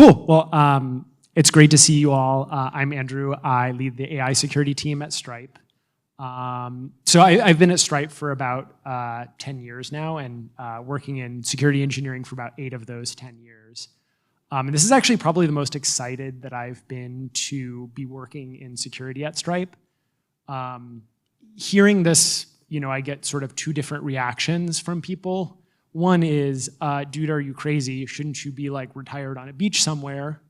Cool. Well, it's great to see you all. I'm Andrew. I lead the AI security team at Stripe. So I've been at Stripe for about 10 years now and working in security engineering for about 8 of those 10 years. And this is actually probably the most excited that I've been to be working in security at Stripe. Hearing this, I get sort of 2 different reactions from people. One is, dude, are you crazy? Shouldn't you be like retired on a beach somewhere?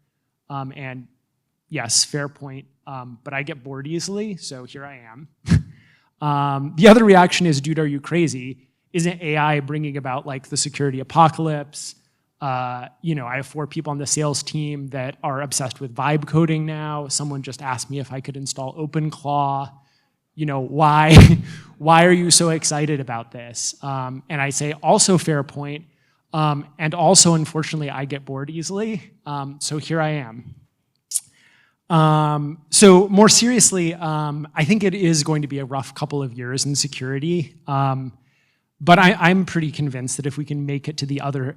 And yes, fair point, but I get bored easily, so here I am. The other reaction is, dude, are you crazy? Isn't AI bringing about like the security apocalypse? I have 4 people on the sales team that are obsessed with vibe coding now. Someone just asked me if I could install OpenClaw. Why are you so excited about this? And I say, also fair point, and also, unfortunately, I get bored easily, so here I am. So more seriously, I think it is going to be a rough couple of years in security, but I'm pretty convinced that if we can make it to the other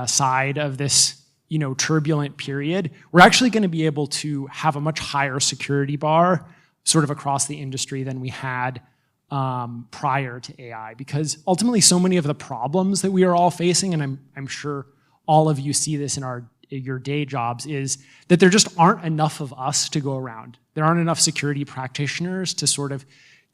side of this turbulent period, we're actually going to be able to have a much higher security bar sort of across the industry than we had prior to AI, because ultimately so many of the problems that we are all facing, and I'm sure all of you see this in your day jobs, is that there just aren't enough of us to go around. There aren't enough security practitioners to sort of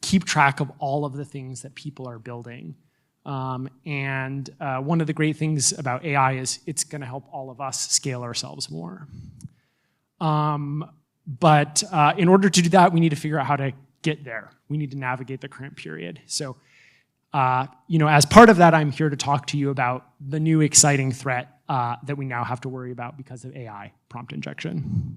keep track of all of the things that people are building. And one of the great things about AI is it's going to help all of us scale ourselves more. But in order to do that, we need to figure out how to get there. We need to navigate the current period. So, as part of that, I'm here to talk to you about the new exciting threat that we now have to worry about because of AI, prompt injection.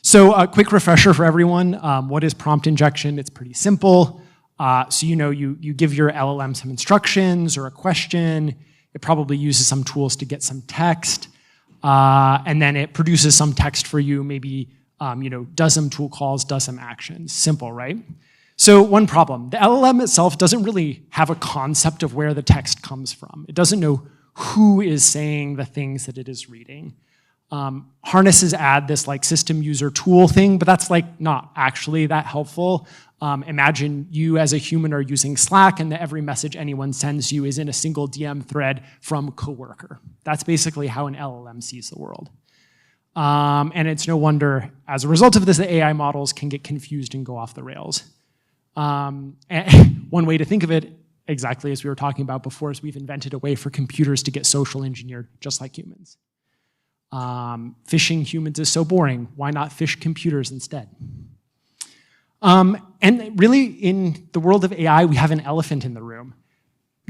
So a quick refresher for everyone. What is prompt injection? It's pretty simple. So you give your LLM some instructions or a question. It probably uses some tools to get some text. And then it produces some text for you, maybe does some tool calls, does some actions. Simple, right? So one problem, the LLM itself doesn't really have a concept of where the text comes from. It doesn't know who is saying the things that it is reading. Harnesses add this like system user tool thing, but that's like not actually that helpful. Imagine you as a human are using Slack and that every message anyone sends you is in a single DM thread from coworker. That's basically how an LLM sees the world. And it's no wonder, as a result of this, the AI models can get confused and go off the rails. And one way to think of it, exactly as we were talking about before, is we've invented a way for computers to get social engineered, just like humans. Phishing humans is so boring. Why not phish computers instead? And really, in the world of AI, we have an elephant in the room.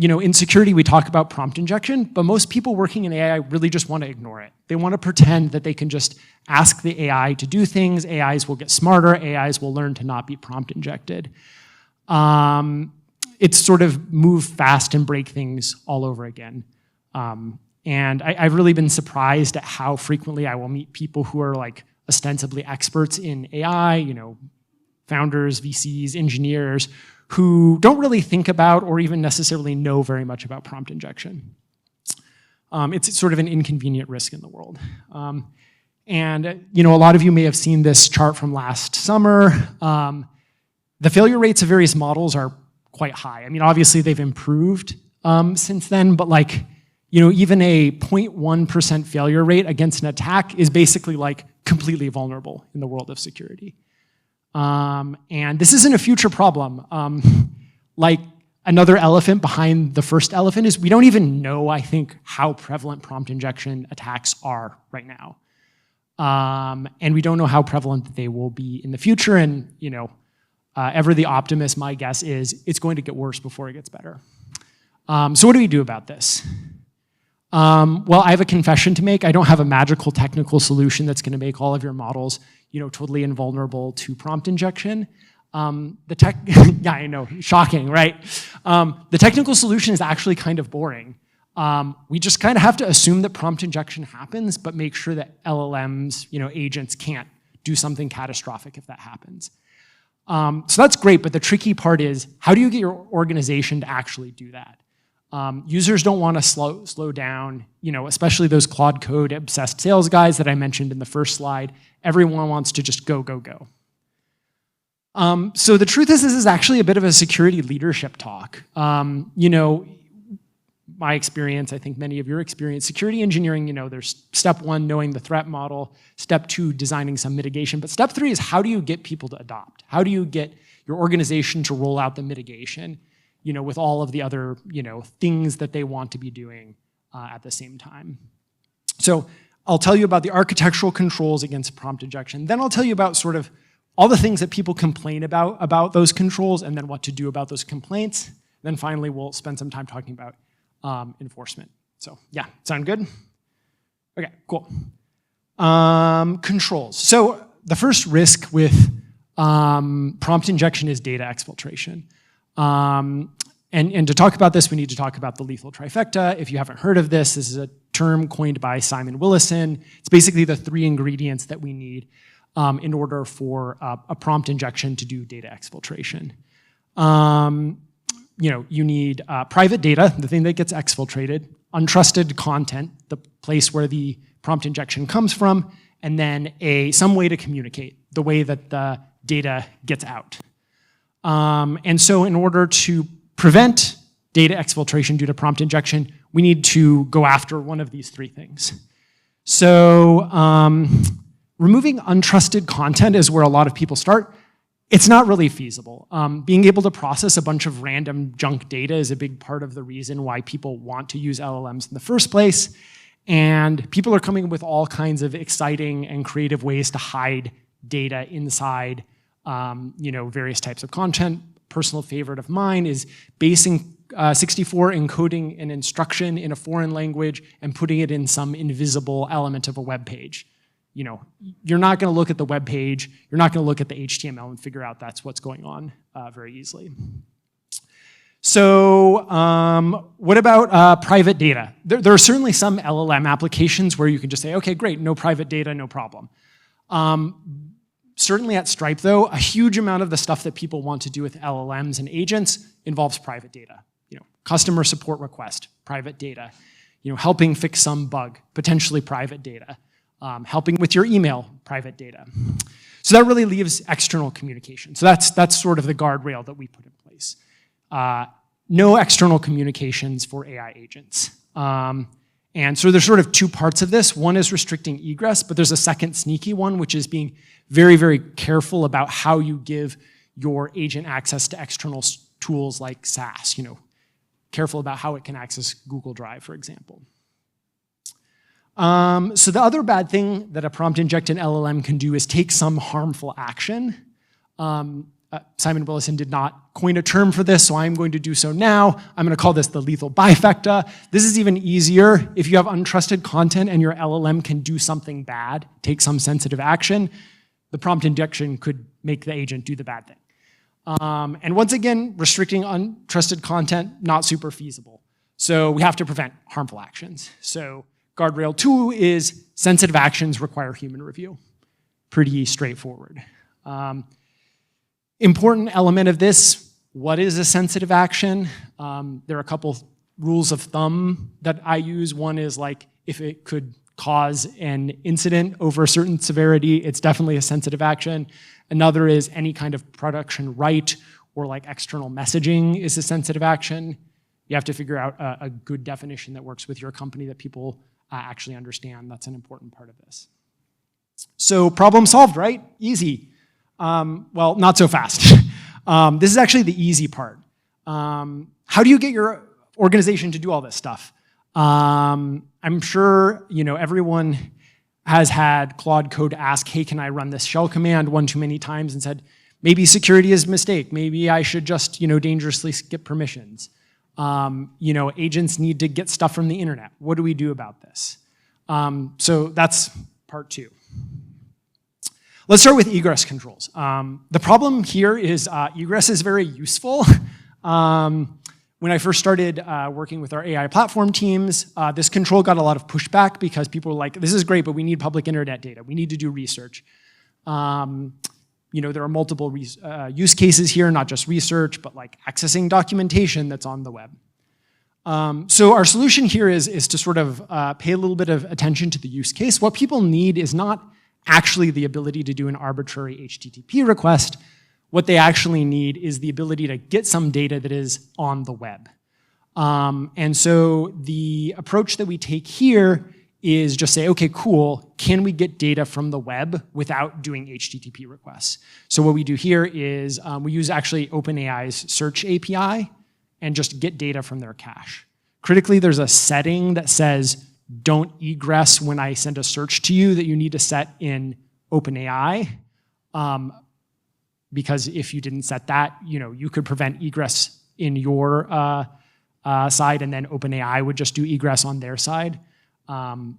In security, we talk about prompt injection, but most people working in AI really just want to ignore it. They want to pretend that they can just ask the AI to do things. AIs will get smarter. AIs will learn to not be prompt injected. It's sort of move fast and break things all over again. And I've really been surprised at how frequently I will meet people who are like ostensibly experts in AI, founders, VCs, engineers, who don't really think about or even necessarily know very much about prompt injection. It's sort of an inconvenient risk in the world. And a lot of you may have seen this chart from last summer. The failure rates of various models are quite high. I mean, obviously they've improved since then, but like, even a 0.1% failure rate against an attack is basically like completely vulnerable in the world of security. And this isn't a future problem. Like another elephant behind the first elephant is we don't even know, I think, how prevalent prompt injection attacks are right now. And we don't know how prevalent they will be in the future. And, ever the optimist, my guess is it's going to get worse before it gets better. So what do we do about this? Well, I have a confession to make. I don't have a magical technical solution that's going to make all of your models, totally invulnerable to prompt injection. Yeah, I know, shocking, right? The technical solution is actually kind of boring. We just kind of have to assume that prompt injection happens, but make sure that LLMs, agents can't do something catastrophic if that happens. So that's great, but the tricky part is, how do you get your organization to actually do that? Users don't want to slow down, especially those Claude Code obsessed sales guys that I mentioned in the first slide. Everyone wants to just go, go, go. So the truth is, this is actually a bit of a security leadership talk. My experience, I think many of your experience, security engineering, there's step 1, knowing the threat model, step 2, designing some mitigation, but step 3 is how do you get people to adopt? How do you get your organization to roll out the mitigation, with all of the other, things that they want to be doing at the same time? So I'll tell you about the architectural controls against prompt injection. Then I'll tell you about sort of all the things that people complain about those controls, and then what to do about those complaints. Then finally, we'll spend some time talking about enforcement. So yeah, sound good? Okay, cool. Controls. So the first risk with prompt injection is data exfiltration. And to talk about this, we need to talk about the lethal trifecta. If you haven't heard of this, this is a term coined by Simon Willison. It's basically the 3 ingredients that we need in order for a prompt injection to do data exfiltration. You need private data, the thing that gets exfiltrated, untrusted content, the place where the prompt injection comes from, and then some way to communicate, the way that the data gets out. And so in order to prevent data exfiltration due to prompt injection, we need to go after one of these 3 things. So removing untrusted content is where a lot of people start. It's not really feasible. Being able to process a bunch of random junk data is a big part of the reason why people want to use LLMs in the first place. And people are coming up with all kinds of exciting and creative ways to hide data inside various types of content. Personal favorite of mine is basing 64 encoding an instruction in a foreign language and putting it in some invisible element of a web page. You're not going to look at the web page, you're not going to look at the HTML and figure out that's what's going on very easily. So what about private data? There are certainly some LLM applications where you can just say, okay, great, no private data, no problem. Certainly at Stripe though, a huge amount of the stuff that people want to do with LLMs and agents involves private data. Customer support request, private data. Helping fix some bug, potentially private data. Helping with your email, private data. So that really leaves external communication. So that's sort of the guardrail that we put in place. No external communications for AI agents. And so there's sort of 2 parts of this. One is restricting egress, but there's a second sneaky one, which is being very, very careful about how you give your agent access to external tools like SaaS. Careful about how it can access Google Drive, for example. So the other bad thing that a prompt injected LLM can do is take some harmful action. Simon Willison did not coin a term for this, so I'm going to do so now. I'm going to call this the lethal bifecta. This is even easier. If you have untrusted content and your LLM can do something bad, take some sensitive action, the prompt injection could make the agent do the bad thing. And once again, restricting untrusted content, not super feasible. So we have to prevent harmful actions. So guardrail 2 is sensitive actions require human review. Pretty straightforward. Important element of this, what is a sensitive action? There are a couple rules of thumb that I use. One is like if it could cause an incident over a certain severity, it's definitely a sensitive action. Another is any kind of production right or like external messaging is a sensitive action. You have to figure out a good definition that works with your company that people actually understand. That's an important part of this. So problem solved, right? Easy. Well, not so fast. This is actually the easy part. How do you get your organization to do all this stuff? I'm sure everyone has had Claude Code ask, hey, can I run this shell command one too many times and said, maybe security is a mistake. Maybe I should just dangerously skip permissions. Agents need to get stuff from the internet. What do we do about this? So that's part 2. Let's start with egress controls. The problem here is egress is very useful. When I first started working with our AI platform teams, this control got a lot of pushback because people were like, this is great, but we need public internet data. We need to do research. There are multiple use cases here, not just research, but like accessing documentation that's on the web. So our solution here is to sort of pay a little bit of attention to the use case. What people need is not actually the ability to do an arbitrary HTTP request. What they actually need is the ability to get some data that is on the web. And so the approach that we take here is just say, okay, cool, can we get data from the web without doing HTTP requests? So what we do here is we use actually OpenAI's search API and just get data from their cache. Critically, there's a setting that says don't egress when I send a search to you that you need to set in OpenAI. Because if you didn't set that, you could prevent egress in your side, and then OpenAI would just do egress on their side. Kind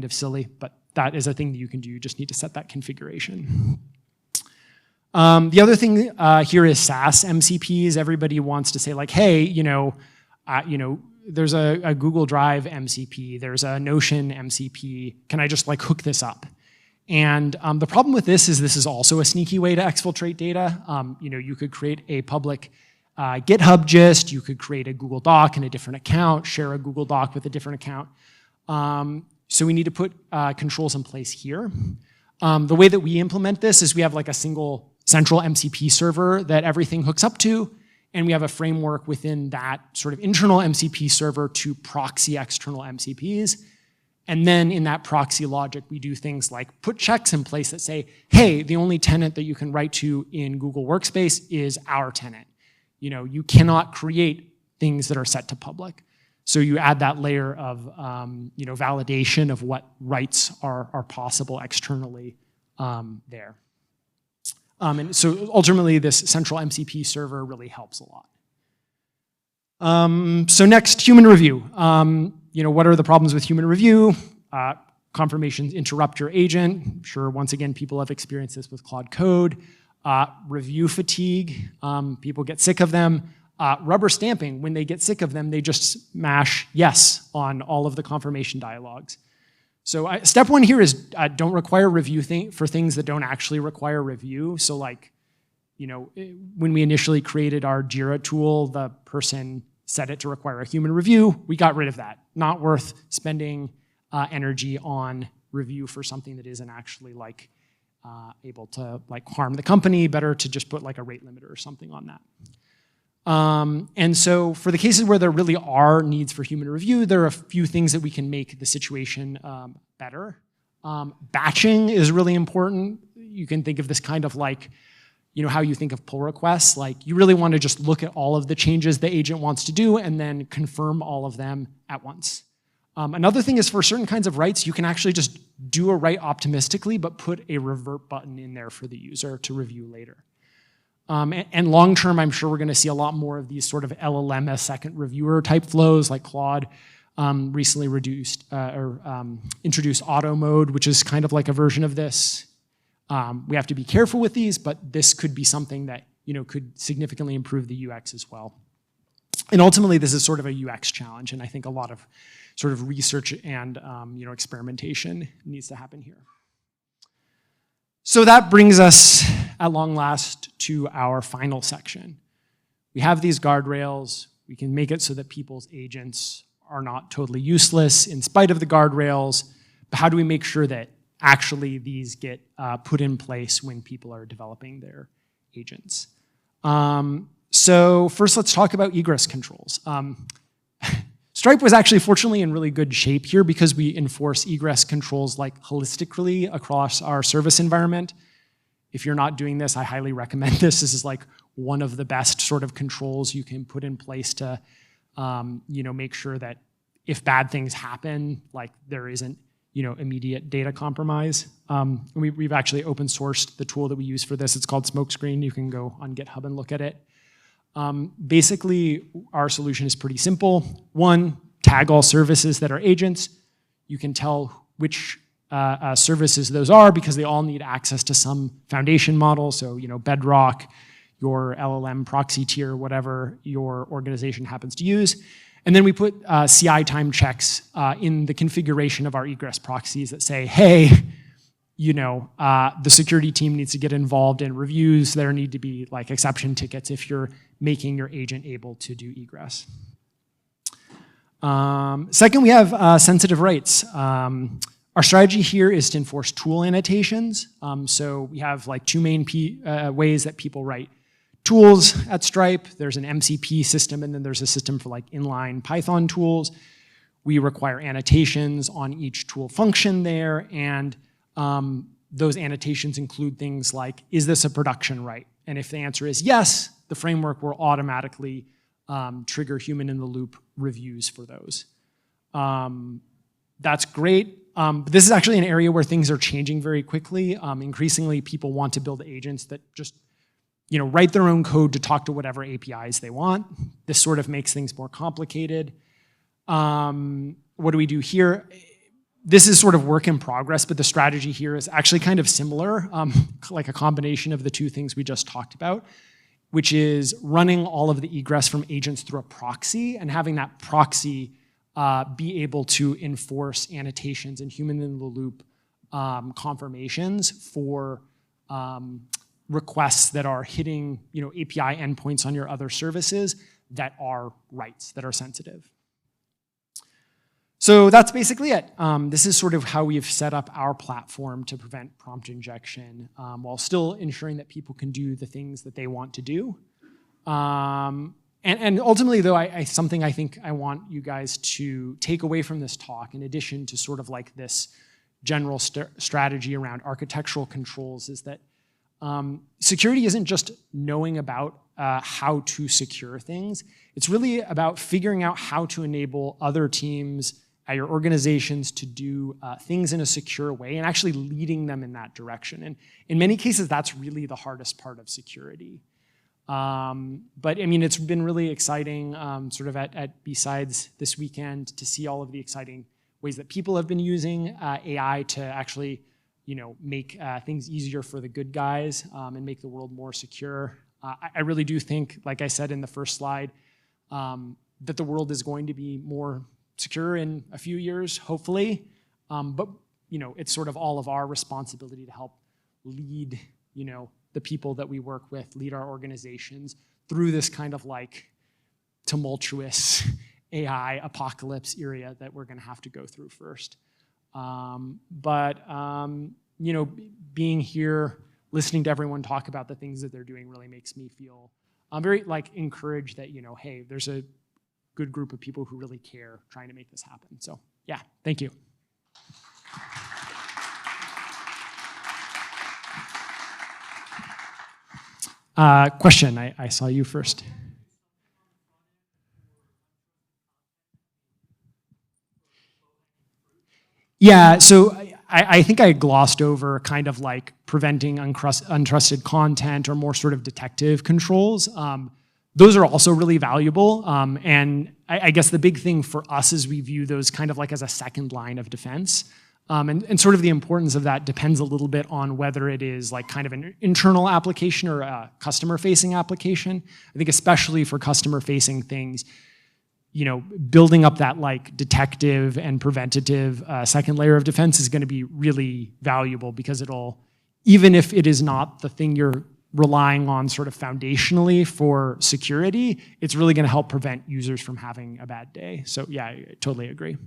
of silly, but that is a thing that you can do. You just need to set that configuration. The other thing here is SaaS MCPs. Everybody wants to say like, hey, there's a Google Drive MCP, there's a Notion MCP. Can I just like hook this up? And the problem with this is also a sneaky way to exfiltrate data. You could create a public GitHub gist, you could create a Google Doc in a different account, share a Google Doc with a different account. So we need to put controls in place here. The way that we implement this is we have like a single central MCP server that everything hooks up to, and we have a framework within that sort of internal MCP server to proxy external MCPs. And then in that proxy logic, we do things like put checks in place that say, hey, the only tenant that you can write to in Google Workspace is our tenant. You cannot create things that are set to public. So you add that layer of validation of what rights are possible externally there. And so ultimately, this central MCP server really helps a lot. So next, human review. What are the problems with human review? Confirmations interrupt your agent. I'm sure, once again, people have experienced this with Claude Code. Review fatigue. People get sick of them. Rubber stamping. When they get sick of them, they just smash yes on all of the confirmation dialogues. So step one here is don't require review for things that don't actually require review. So like, when we initially created our Jira tool, the person set it to require a human review. We got rid of that. Not worth spending energy on review for something that isn't actually like able to like harm the company. Better to just put like a rate limiter or something on that. And so for the cases where there really are needs for human review, there are a few things that we can make the situation better. Batching is really important. You can think of this kind of like, how you think of pull requests. Like you really want to just look at all of the changes the agent wants to do and then confirm all of them at once. Another thing is for certain kinds of writes, you can actually just do a write optimistically, but put a revert button in there for the user to review later. And long term, I'm sure we're going to see a lot more of these sort of LLM as second reviewer type flows, like Claude recently introduced auto mode, which is kind of like a version of this. We have to be careful with these, but this could be something that could significantly improve the UX as well. And ultimately, this is sort of a UX challenge, and I think a lot of sort of research and experimentation needs to happen here. So that brings us, at long last, to our final section. We have these guardrails. We can make it so that people's agents are not totally useless in spite of the guardrails. But how do we make sure that actually these get put in place when people are developing their agents? So first, let's talk about egress controls. Stripe was actually fortunately in really good shape here because we enforce egress controls like holistically across our service environment. If you're not doing this, I highly recommend this. This is like one of the best sort of controls you can put in place to make sure that if bad things happen, like there isn't immediate data compromise. We've actually open sourced the tool that we use for this. It's called Smokescreen. You can go on GitHub and look at it. Basically, our solution is pretty simple. One, tag all services that are agents. You can tell which services those are because they all need access to some foundation model. So, Bedrock, your LLM proxy tier, whatever your organization happens to use. And then we put CI time checks in the configuration of our egress proxies that say, hey, the security team needs to get involved in reviews. There need to be like exception tickets if you're making your agent able to do egress. Second, we have sensitive rights. Our strategy here is to enforce tool annotations. So we have like two main ways that people write tools at Stripe. There's an MCP system, and then there's a system for like inline Python tools. We require annotations on each tool function there, and those annotations include things like, is this a production right? And if the answer is yes, the framework will automatically trigger human-in-the-loop reviews for those. That's great. But this is actually an area where things are changing very quickly. Increasingly, people want to build agents that just write their own code to talk to whatever APIs they want. This sort of makes things more complicated. What do we do here? This is sort of work in progress, but the strategy here is actually kind of similar, like a combination of the two things we just talked about, which is running all of the egress from agents through a proxy and having that proxy be able to enforce annotations and human-in-the-loop confirmations for requests that are hitting API endpoints on your other services that are rights, that are sensitive. So that's basically it. This is sort of how we've set up our platform to prevent prompt injection while still ensuring that people can do the things that they want to do. And ultimately, though, something I think I want you guys to take away from this talk, in addition to sort of like this general strategy around architectural controls, is that security isn't just knowing about how to secure things. It's really about figuring out how to enable other teams at your organizations to do things in a secure way and actually leading them in that direction. And in many cases, that's really the hardest part of security. But I mean, it's been really exciting sort of at BSides this weekend to see all of the exciting ways that people have been using AI to actually make things easier for the good guys and make the world more secure. I really do think, like I said in the first slide, that the world is going to be more secure in a few years, hopefully. But it's sort of all of our responsibility to help lead the people that we work with, lead our organizations through this kind of like tumultuous AI apocalypse area that we're going to have to go through first. Being here, listening to everyone talk about the things that they're doing really makes me feel very like encouraged that, hey, there's a good group of people who really care trying to make this happen. So yeah, thank you. Question, I saw you first. Yeah, so I think I glossed over kind of like preventing untrusted content or more sort of detective controls. Those are also really valuable. And I guess the big thing for us is we view those kind of like as a second line of defense. And sort of the importance of that depends a little bit on whether it is like kind of an internal application or a customer-facing application. I think especially for customer-facing things, building up that like detective and preventative second layer of defense is going to be really valuable because even if it is not the thing you're relying on sort of foundationally for security, it's really going to help prevent users from having a bad day. So yeah, I totally agree.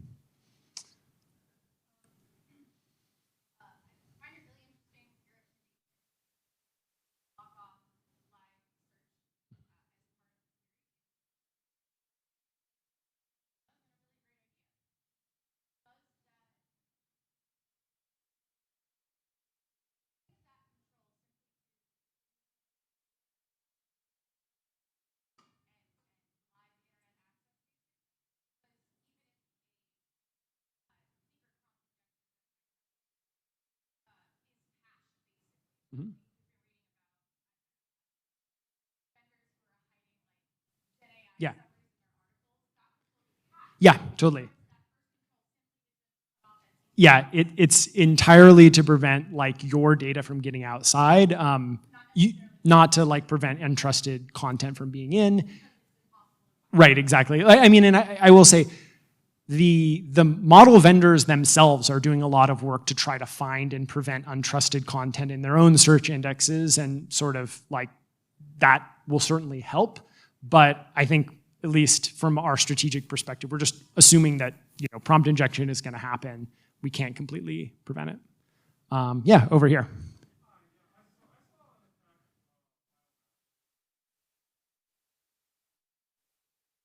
Mm-hmm. Yeah. Yeah, totally. Yeah, it's entirely to prevent like your data from getting outside, not to like prevent untrusted content from being in. Right, exactly. I mean, and I will say the model vendors themselves are doing a lot of work to try to find and prevent untrusted content in their own search indexes, and sort of like that will certainly help. But I think, at least from our strategic perspective, we're just assuming that prompt injection is going to happen. We can't completely prevent it. Yeah, over here.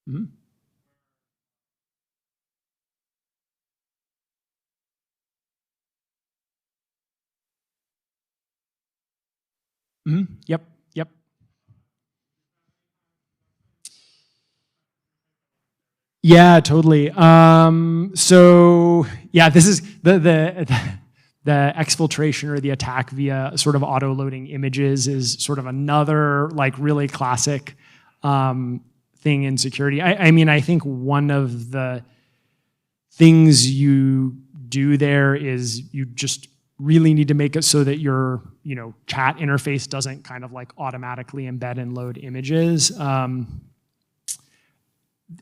Mm-hmm. Mm-hmm. Yep. Yep. Yeah, totally. So yeah, this is the exfiltration or the attack via sort of auto-loading images is sort of another like really classic thing in security. I mean, I think one of the things you do there is you just really need to make it so that your chat interface doesn't kind of like automatically embed and load images.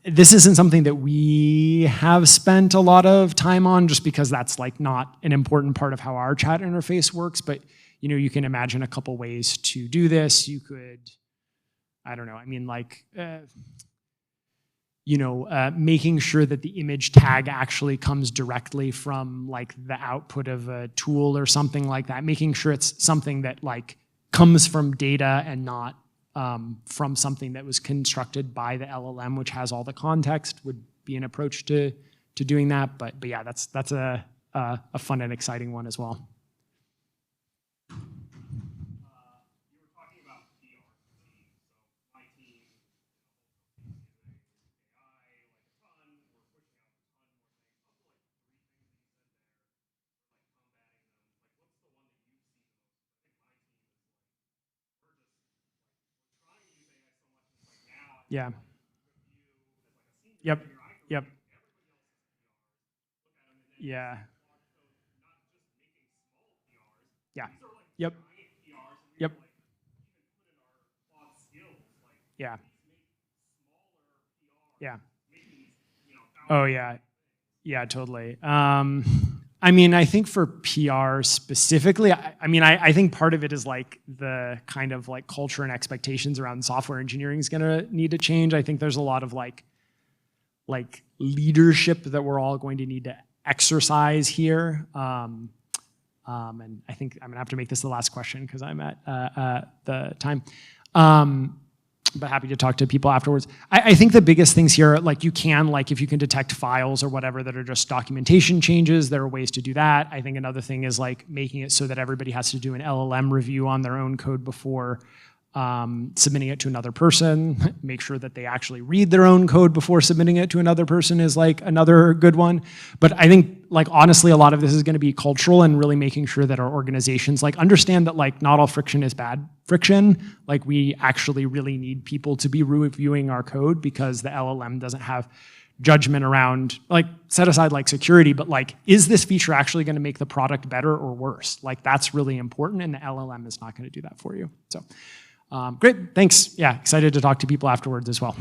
This isn't something that we have spent a lot of time on, just because that's like not an important part of how our chat interface works. But you can imagine a couple ways to do this. You could, I don't know, I mean, like making sure that the image tag actually comes directly from like the output of a tool or something like that. Making sure it's something that like comes from data and not from something that was constructed by the LLM, which has all the context, would be an approach to doing that. But yeah, that's a fun and exciting one as well. Yeah. Yep. Yep. Yeah. Yeah. Yep. Yep. Yeah. Yeah. Oh yeah. Yeah, totally. I mean, I think for PR specifically, I think part of it is like the kind of like culture and expectations around software engineering is gonna need to change. I think there's a lot of like leadership that we're all going to need to exercise here. And I think I'm gonna have to make this the last question because I'm at the time. But happy to talk to people afterwards. I think the biggest things here, like if you can detect files or whatever that are just documentation changes, there are ways to do that. I think another thing is like making it so that everybody has to do an LLM review on their own code before submitting it to another person. Make sure that they actually read their own code before submitting it to another person is like another good one. But I think like honestly, a lot of this is going to be cultural and really making sure that our organizations like understand that like not all friction is bad friction. Like we actually really need people to be reviewing our code because the LLM doesn't have judgment around, like set aside like security, but like, is this feature actually going to make the product better or worse? Like that's really important, and the LLM is not going to do that for you. So great, thanks. Yeah, excited to talk to people afterwards as well.